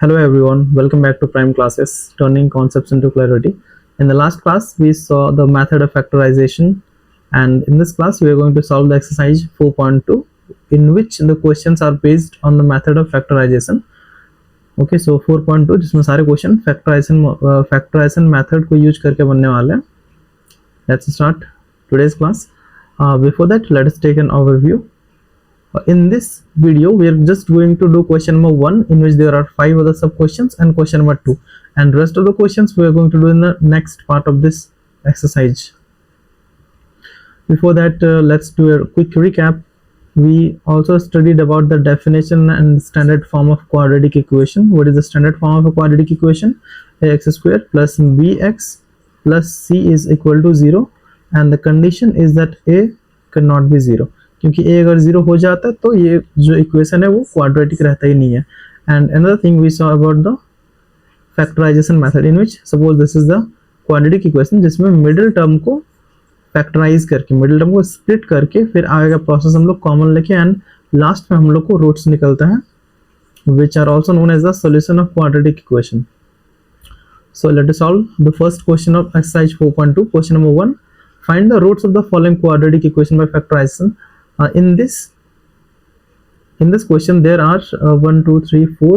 Hello everyone, welcome back to Prime Classes, turning concepts into clarity. In the last class, we saw the method of factorization, and in this class, we are going to solve the exercise 4.2, in which the questions are based on the method of factorization. Okay, so 4.2 जिसमें सारे question factorisation method को use करके बनने वाले हैं. Let's start today's class. Before that, let us take an overview. In this video, we are just going to do question number 1, in which there are 5 other sub questions, and question number 2, and rest of the questions we are going to do in the next part of this exercise. Before that, let's do a quick recap. We also studied about the definition and standard form of quadratic equation. What is the standard form of a quadratic equation? Ax square plus bx plus c is equal to 0, and the condition is that a cannot be 0. क्योंकि a अगर 0 हो जाता है तो ये जो equation है वो क्वाड्रेटिक रहता ही नहीं है. And another thing we saw about the factorization method, in which suppose this is the quadratic equation, जिसमें मिडिल टर्म को फैक्टराइज करके, मिडिल टर्म को स्प्लिट करके फिर आगे का प्रोसेस हम लोग कॉमन लेके एंड लास्ट में हम लोग को रूट्स निकलता है, which are also known as the solution of quadratic equation. So let us solve the first question of exercise 4.2. Question number 1, find the roots of the following quadratic equation by factorization. In this question there are 1 2 3 4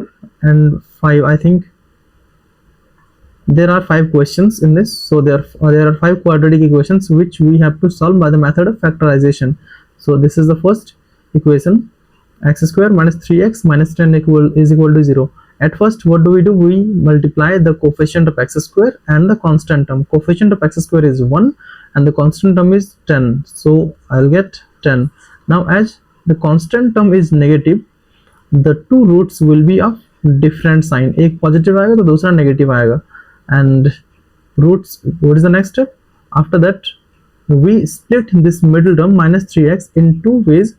and 5. I think there are 5 questions in this, so there are 5 quadratic equations which we have to solve by the method of factorization. So this is the first equation, x square minus 3x minus 10 is equal to 0. At first, what do? We multiply the coefficient of x square and the constant term. Coefficient of x square is 1 and the constant term is 10, so I'll get 10. Now as the constant term is negative, the two roots will be of different sign. एक positive आएगा तो दूसरा negative आएगा. And roots, what is the next step? After that, we split this middle term minus 3x in two ways.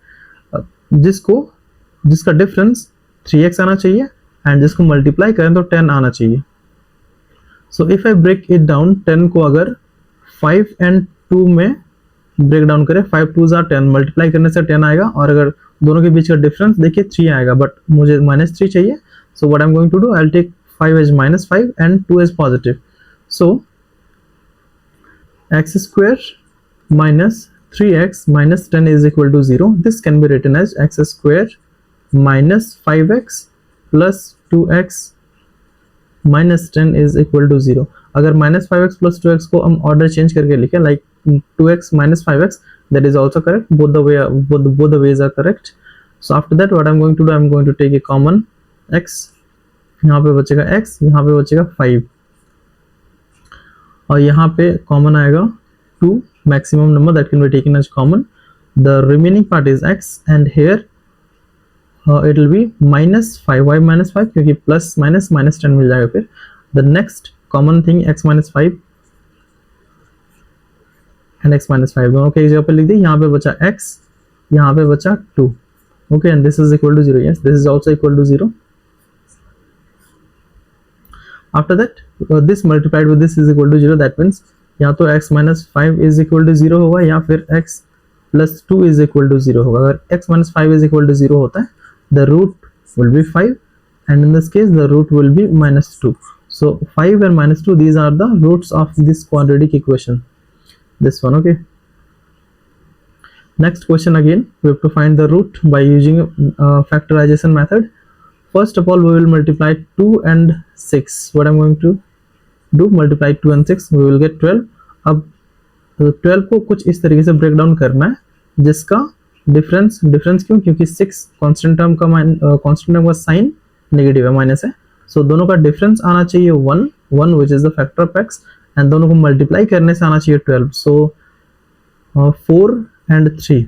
जिसका difference 3x आना चाहिए and जिसको multiply करें तो 10 आना चाहिए. So if I break it down, 10 को अगर 5 and 2 में ब्रेक डाउन करें, 5 2s are 10, मल्टीप्लाई करने से 10 आएगा, और अगर दोनों के बीच का डिफरेंस देखिए 3 आएगा, बट मुझे -3 चाहिए. So what I am going to do, I will take 5 as -5 and 2 as positive. So x square minus 3x minus 10 is equal to 0. This can be written as x square minus 5x plus 2x minus 10 is equal to 0. अगर -5x plus 2x को हम order change करके लिखें, like 2x minus 5x, that is also correct. Both the ways are correct. So after that, what I'm going to do, I'm going to take a common x. यहाँ पे बचेगा x, यहाँ पे बचेगा 5, और यहाँ पे कॉमन आएगा 2, maximum number that can be taken as common. The remaining part is x, and here it will be -5. Why -5? क्योंकि प्लस माइनस -10 मिल जाएगा फिर. The next common thing, x minus 5 and x minus 5 दोनों के एक जगह पे लिख दी. यहाँ पे बचा x, यहाँ पे बचा 2. Okay, and this is equal to 0. Yes, this is also equal to 0. After that, this multiplied with this is equal to 0. That means या तो x minus 5 is equal to 0 होगा, या फिर x plus 2 is equal to 0 होगा. अगर x minus 5 is equal to 0 होता है, the root will be 5, and in this case the root will be -2. So 5 and -2, these are the roots of this quadratic equation, this one. Okay, next question, again we have to find the root by using factorization method. First of all, we will multiply 2 and 6. What I'm going to do, multiply 2 and 6, we will get 12. अब 12 को कुछ इस तरीके से break down करना है, जिसका difference क्यों, क्योंकि 6 कांस्टेंट टर्म का साइन नेगेटिव है, माइनस है. सो दोनों का डिफरेंस आना चाहिए 1 which is the factor of x, and दोनों को मल्टीप्लाई करने से आना चाहिए 12. सो 4 and 3,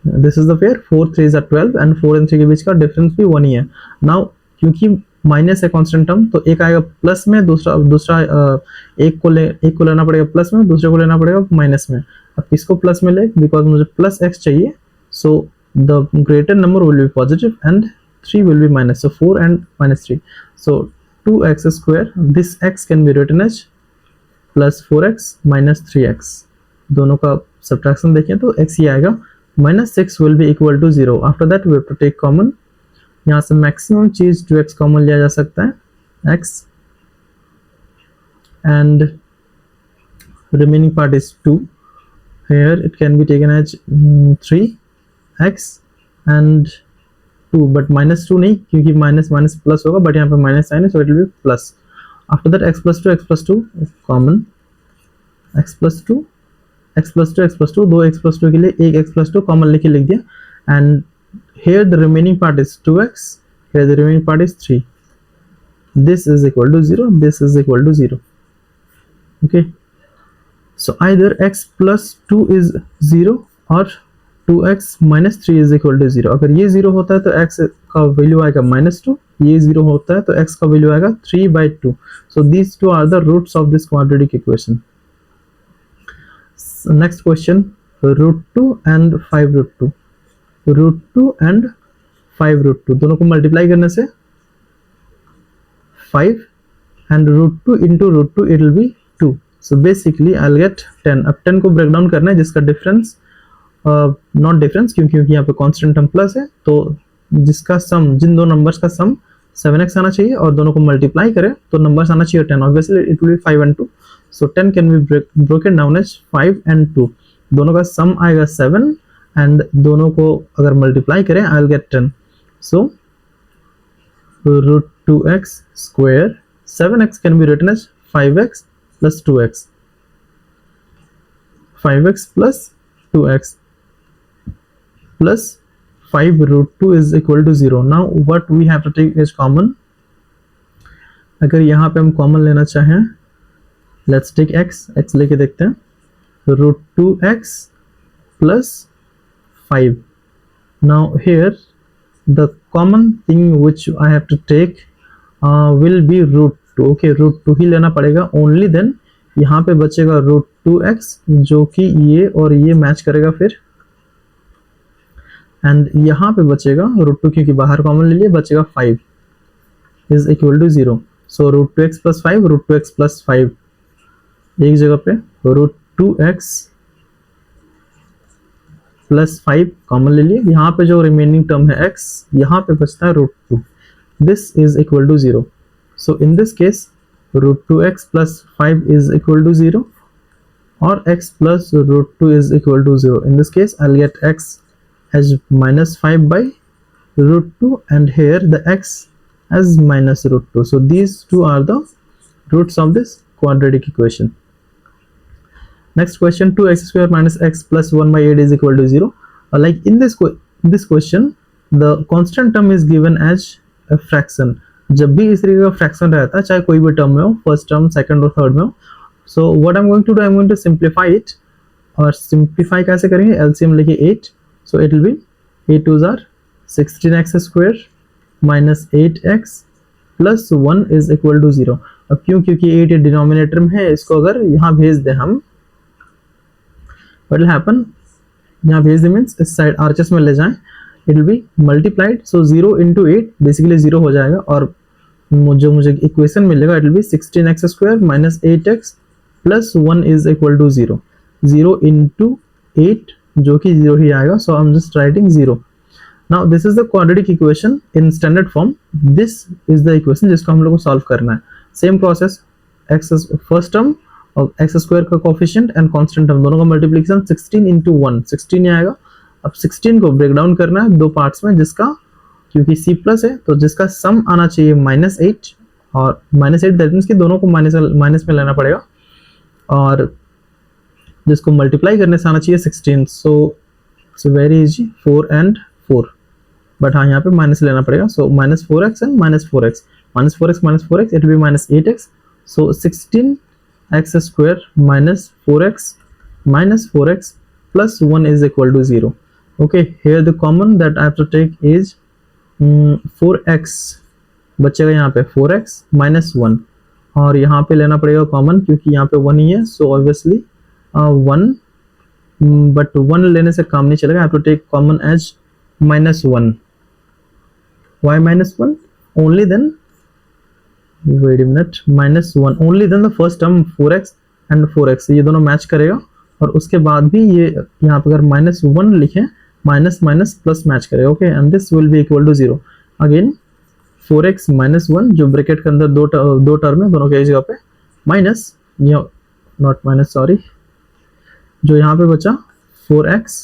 this is the pair, 4 3s are 12, and 4 and 3 के बीच का डिफरेंस भी 1 ही है. नाउ क्योंकि माइनस है कांस्टेंट टर्म, तो एक आएगा प्लस में, दूसरा एक को लेना पड़ेगा प्लस में, दूसरे को लेना पड़ेगा माइनस में. अब किसको प्लस में ले, बिकॉज मुझे प्लस x चाहिए, so the greater number will be positive and 3 will be minus. So 4 and -3. So 2x square, this x can be written as plus 4x minus 3x. दोनों का subtraction देखें तो x ही आएगा. -6 will be equal to 0. After that we have to take common. यहाँ से maximum चीज 2x common लिया जा सकता है, x and remaining part is 2. Here it can be taken as 3x and 2, but minus 2 नहीं, क्योंकि माइनस माइनस प्लस होगा, बट यहाँ पे माइनस साइन है, सो it will B plus. After that x plus 2 common, x plus 2 दो x plus 2 के लिए एक x plus 2 कॉमन लेके लिख दिया. And here the remaining part is 2x, here the remaining part is 3. This is equal to 0, this is equal to 0. Okay, so either x plus 2 is 0 or 2x minus 3 is equal to 0. अगर ये 0 होता है तो x का value आएगा -2, ये 0 होता है तो x का वैल्यू आएगा 3/2. So these two are the roots of this quadratic equation. So next question, √2 and 5√2. √2 and 5√2 दोनों को मल्टीप्लाई करने से 5 and √2 into √2 it will be 2. So basically I'll get 10. अब 10 को ब्रेक डाउन करना है जिसका डिफरेंस नॉट डिफरेंस, क्योंकि यहाँ पे कांस्टेंट टर्म प्लस है, तो जिसका सम, जिन दो नंबर्स का सम 7x आना चाहिए और दोनों को मल्टीप्लाई करें तो नंबर्स आना चाहिए 10. Obviously it will be 5 and 2. So 10 can be broken down as 5 and 2. दोनों का सम आएगा 7 एंड दोनों को अगर मल्टीप्लाई करें आई will gate 10. So √2x square, 7x can be written as 5x plus 2x, 5x plus 2x plus 5√2 is equal to 0. Now what we have to take is common. अगर यहाँ पे हम कॉमन लेना चाहें, let's take x लेके देखते हैं. √2x plus 5. Now here the common thing which I have to take will be √2. okay, √2 ही लेना पड़ेगा. only then यहाँ पे बचेगा √2x जो कि ये और ये मैच करेगा फिर, एंड यहाँ पे बचेगा √2 क्योंकि बाहर कॉमन ले लिए, बचेगा 5 is equal to 0. So √2x plus 5, √2x plus 5 एक जगह पे, √2x plus 5 कॉमन ले लिए. यहाँ पे जो रिमेनिंग टर्म है x, यहाँ पे बचता है √2. This is equal to 0. So in this case √2x plus 5 is equal to 0 or x plus √2 is equal to 0. In this case I'll get x as -5 by √2 and here the x as -√2. So these two are the roots of this quadratic equation. Next question, 2x square minus x plus 1/8 is equal to 0. Like in this question the constant term is given as a fraction. जब भी इस तरीके का fraction रहता है, चाहे कोई भी टर्म में हो, फर्स्ट टर्म, सेकंड और थर्ड में हो, so what I am going to do, I am going to simplify it. और सिंप्लीफाई कैसे करेंगे, एलसीएम लेके 8. So it will be 8 2s are 16x square minus 8x plus 1 is equal to 0. अब क्यों, क्योंकि 8 डिनोमिनेटर में है, इसको अगर यहाँ भेज दें हम, व्हाट विल हैपन, यहाँ भेज दें मीन्स इस साइड आरएचएस में ले जाएं, it will be multiplied. So 0 into 8 basically 0 हो जाएगा और जो मुझे इक्वेशन मिलेगा it will be 16x square minus 8x plus 1 is equal to 0. 0 into 8 जो कि 0 ही आएगा. So I am just writing 0. Now this is the quadratic equation in standard form. This is the equation जिसको हम लोग को solve करना है. Same process, x first term और x स्क्वायर का कोफिशिएंट एंड कांस्टेंट टर्म दोनों का मल्टीप्लिकेशन 16 into 1, 16 ही आएगा. अब 16 को ब्रेक डाउन करना है दो पार्ट्स में, जिसका क्योंकि C प्लस है तो जिसका सम आना चाहिए -8 और -8 दैट मीन्स कि दोनों को माइनस में लेना पड़ेगा, और जिसको मल्टीप्लाई करने से आना चाहिए 16. So it's very easy, 4 and 4, but हाँ यहाँ पे माइनस लेना पड़ेगा. सो -4x and -4x, -4x it will be -8x. so 16x square minus 4x plus 1 is equal to 0. okay, here the common that I have to take is 4x बचेगा यहाँ पे 4x minus 1, और यहाँ पे लेना पड़ेगा कॉमन क्योंकि यहाँ पे 1 ही है. सो ऑब्वियसली 1, बट 1 लेने से काम नहीं चलेगा. I have to take common as -1. why -1? only then, wait a minute, -1 only then the first term 4x and 4x ये दोनों मैच करेगा, और उसके बाद भी ये यहाँ पे अगर -1 लिखें, माइनस माइनस प्लस मैच करेगा. Okay, and this will be equal to 0. Again 4x minus 1 जो ब्रैकेट के अंदर दो टर्म है, दोनों के जगह पे माइनस, नॉट माइनस सॉरी, जो यहाँ पे बचा 4x,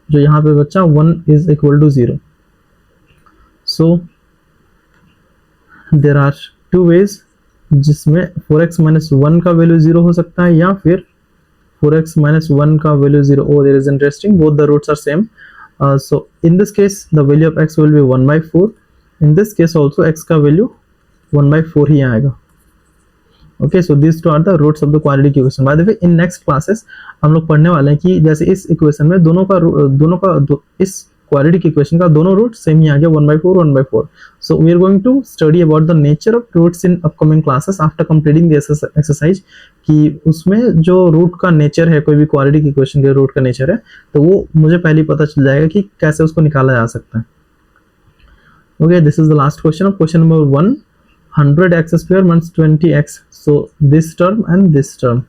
जो यहाँ पे बचा 1 is equal to 0. So there are two ways जिसमें 4x माइनस 1 का वैल्यू 0 हो सकता है या फिर 4x minus 1 का value 0. Oh, there is interesting. Both the roots are same. So in this case, the value of x will be 1 by 4. In this case also, x का value 1 by 4 ही आएगा. Okay, so these two are the roots of the quadratic equation. By the way, in next classes हम लोग पढ़ने वाले हैं कि जैसे इस equation में दोनों का इस quadratic equation का दोनों रूट सेम ही आ गया 1 by 4 1 by 4. So we are going to study about the nature of roots in upcoming classes after completing the exercise. कि उसमें जो रूट का नेचर है, कोई भी quadratic equation के रूट का नेचर है, तो वो मुझे पहले ही पता चल जाएगा कि कैसे उसको निकाला जा सकता है. Okay, this is the last question of question number 1. 100x square minus 20x. So this term and this term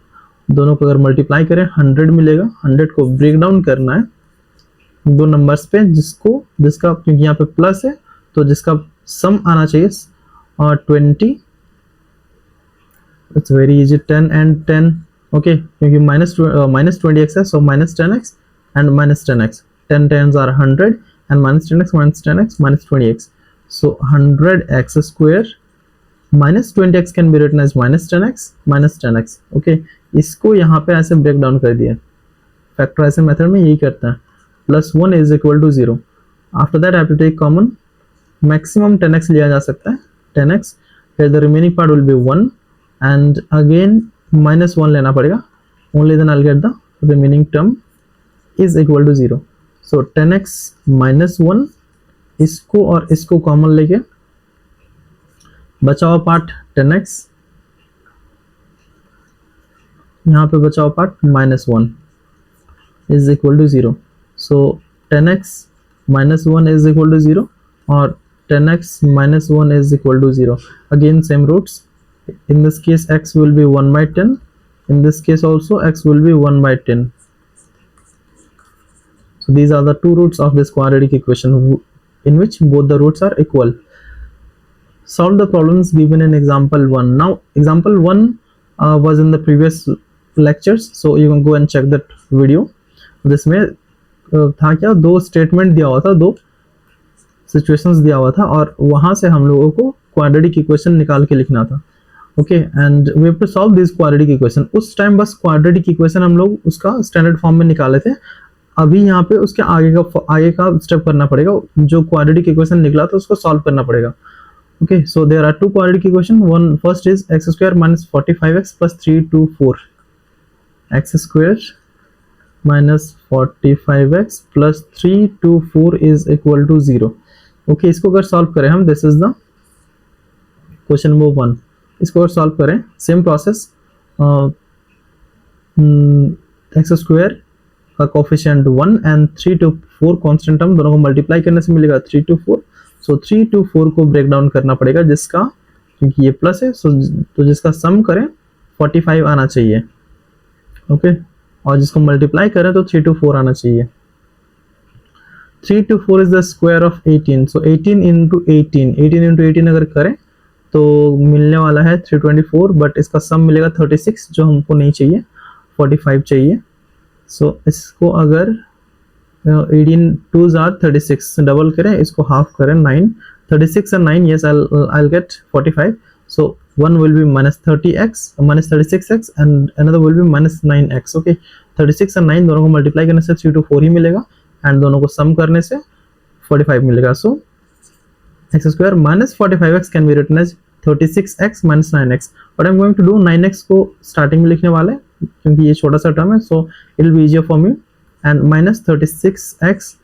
दोनों को अगर मल्टीप्लाई करें 100 मिलेगा. 100 को ब्रेक डाउन करना है दो नंबर्स पे, जिसका क्योंकि यहाँ पे प्लस है तो जिसका सम आना चाहिए और 20. It's very easy. 10 and 10. Okay, क्योंकि माइनस 20x है, so minus 10x and minus 10x. 10 10s are 100 and minus 10x minus 20x. So 100x square minus 20x can be written as minus 10x. Okay, इसको यहाँ पे ऐसे break down कर दिया. Factorisation method में यही करता है. Plus 1 is equal to 0. After that I have to take common. Maximum 10x लिया जा सकता है, 10x. फिर the remaining part will be 1 and again minus 1 लेना पड़ेगा. Only then I will get the remaining term is equal to 0. So 10x minus 1, इसको और इसको कॉमन लेके बचा हुआ पार्ट 10x, यहाँ पे बचा हुआ part minus 1 is equal to 0. So 10x minus 1 is equal to 0 or 10x minus 1 is equal to 0. Again same roots. In this case x will be 1 by 10. In this case also x will be 1 by 10. So these are the two roots of this quadratic equation in which both the roots are equal. Solve the problems given in example 1. Now example 1 was in the previous lectures, so you can go and check that video. जिसमें था क्या, दो statement दिया हुआ था, दो situations दिया हुआ था और वहां से हम लोगों को क्वाड्रेटिक इक्वेशन निकाल के लिखना था. Okay, and we have to solve this quadratic equation. उस टाइम बस क्वाड्रेटिक इक्वेशन हम लोग उसका स्टैंडर्ड फॉर्म में निकाले थे. अभी यहाँ पे उसके आगे का स्टेप करना पड़ेगा. जो क्वाड्रेटिक इक्वेशन निकला था उसको सॉल्व करना पड़ेगा. Okay, so there are two quadratic equation. One first is x square minus 45x plus 324. X square minus 45x plus 324 is equal to 0. Okay, इसको अगर सॉल्व करें हम, this is the question number 1. इसको अगर solve करें, same process. X square का coefficient 1 and 3 to 4 constant term दोनों को मल्टीप्लाई करने से मिलेगा 3 to 4. सो 3 to 4 को ब्रेक डाउन करना पड़ेगा, जिसका क्योंकि ये प्लस है तो जिसका सम करें 45 आना चाहिए. ओके, और जिसको मल्टीप्लाई करें तो 3 to 4 आना चाहिए. 3 to 4 is the square of 18. So 18 into 18 अगर करें तो मिलने वाला है 324, बट इसका सम मिलेगा 36 जो हमको नहीं चाहिए, 45 चाहिए. सो इसको अगर 18 2s are 36 डबल करें, इसको हाफ करें 9, 36 and 9, yes I'll get 45. So one will be minus 30x minus 36x and another will be minus 9x. okay, 36 and 9 दोनों को मल्टीप्लाई करने से 3 to 4 ही मिलेगा एंड दोनों को सम करने से 45 मिलेगा. सो x square minus 45x can be written as 36x minus 9x. What I'm going to do, 9x को स्टार्टिंग में लिखने वाले क्योंकि ये छोटा सा टर्म है, so it will be easier for me. and minus 36x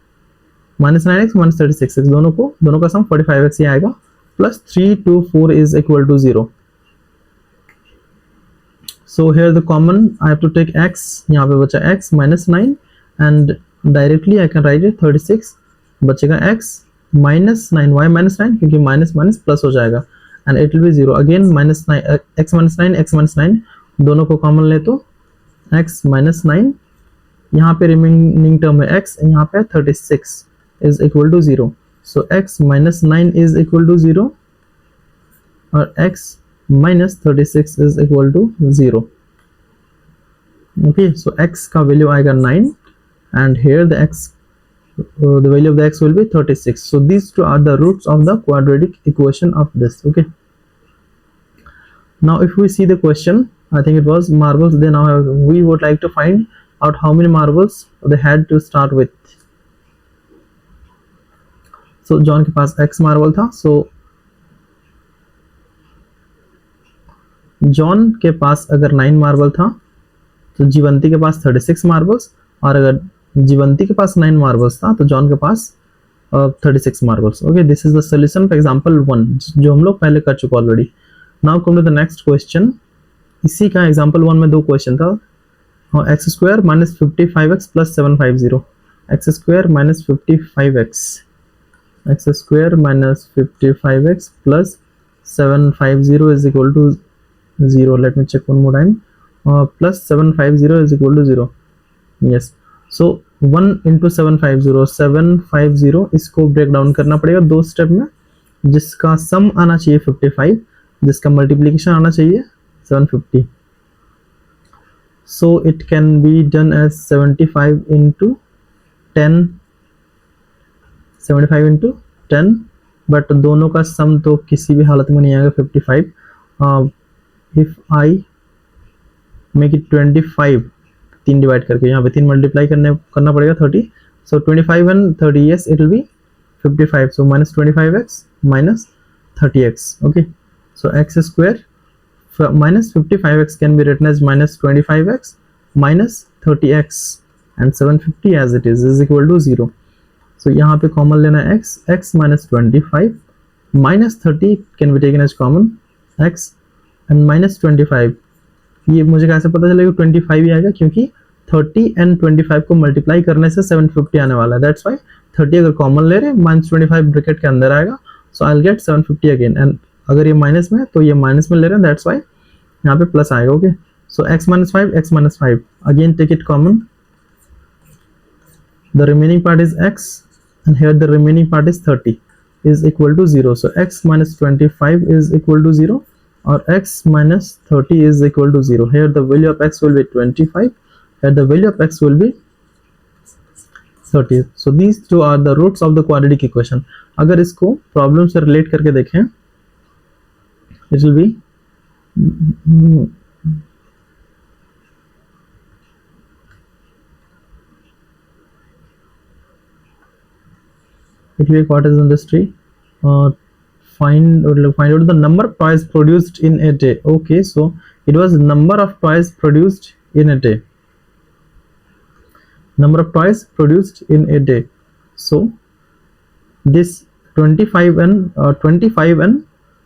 minus 9x minus 36x दोनों का सम 45x ही आएगा. plus 3 to 4 is equal to 0. So here the common I have to take x. यहाँ पे बचा x minus 9 and directly I can write it 36. बचेगा x minus 9. Why minus 9? क्योंकि minus minus plus हो जाएगा and it will be 0. Again minus 9 x minus 9 दोनों को common ले तो x minus 9. यहाँ पे रिमेनिंग टर्म है x, यहाँ पे 36 is equal to 0. So x minus 9 is equal to 0 और x minus 36 is equal to 0. Okay, so x का value आएगा 9 and here the the value of the x will be 36. So these two are the roots of the quadratic equation of this. Okay, now if we see the question, I think it was marbles. Then now we would like to find out how many marbles they had to start with. So John के पास x marble था, so John के पास अगर 9 marble था तो जीवंती के पास 36 marbles, और अगर जीवंती के पास 9 मार्बल्स था तो जॉन के पास 36 marbles. Okay, this is the solution for example 1 जो हम लोग पहले कर चुके already. Now come to the next question. इसी का एग्जांपल 1 में दो क्वेश्चन था. X square minus 55x plus 750. X square minus 55x, x square minus 55x plus 750 is equal to 0. Let me check one more time. Plus 750 is equal to 0. Yes. So 1 into 750, 750 इसको break down करना पड़ेगा दो step में, जिसका सम आना चाहिए 55, जिसका multiplication आना चाहिए 750. So it can be done as 75 into 10, 75 into 10, but दोनों का सम तो किसी भी हालत में नहीं आएगा 55. If I make it 25, 3 divide करके यहाँ पे 3 मल्टीप्लाई करना पड़ेगा 30. So 25 and 30, yes, it will be 55. So minus 25x minus 30x. Okay, so x square minus 55x can be written as minus 25x minus 30x, and 750 as it is equal to 0. So यहाँ पे common लेना है x minus 25 minus 30 can be taken as common, x and minus 25. ये मुझे कैसे पता चलेगा 25 ही आएगा, क्योंकि 30 and 25 को मल्टीप्लाई करने से 750 आने वाला है. दैट्स वाई 30 अगर कॉमन ले रहे हैं माइनस 25 ब्रैकेट के अंदर आएगा, so I will get 750 again. And अगर ये माइनस में है तो ये माइनस में ले रहे हैं, दैट्स वाई यहाँ पे प्लस आएगा. Okay, so x minus 5, x minus 5 again take it common. The remaining part is x and here the remaining part is 30 is equal to 0. So x minus 25 is equal to 0, or x minus 30 is equal to 0. Here the value of x will be 25, here the value of x will be 30. So these two are the roots of the quadratic equation. अगर इसको problem से relate करके देखें, it will be a cottage industry. Find out the number of toys produced in a day. Okay, so it was number of toys produced in a day. Number of toys produced in a day. So this 25 and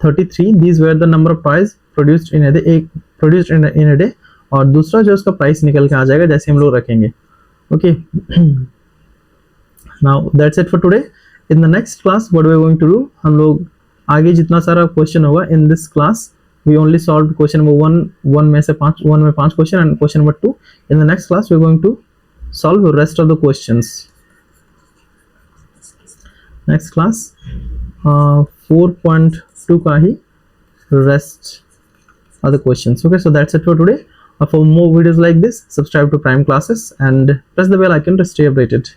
33, these were the number of toys produced in a day. Produced in a day. और दूसरा जो उसका price निकल के आ जाएगा जैसे हम लोग रखेंगे. Okay. Now that's it for today. In the next class what we are going to do, हम लोग आगे जितना सारा क्वेश्चन होगा in this class we only solved question number 1 में से 5 question and question number 2. In the next class we are going to solve the rest of the questions. Next class 4.2 का ही rest of the questions. Okay, so that's it for today. For more videos like this, subscribe to Prime Classes and press the bell icon to stay updated.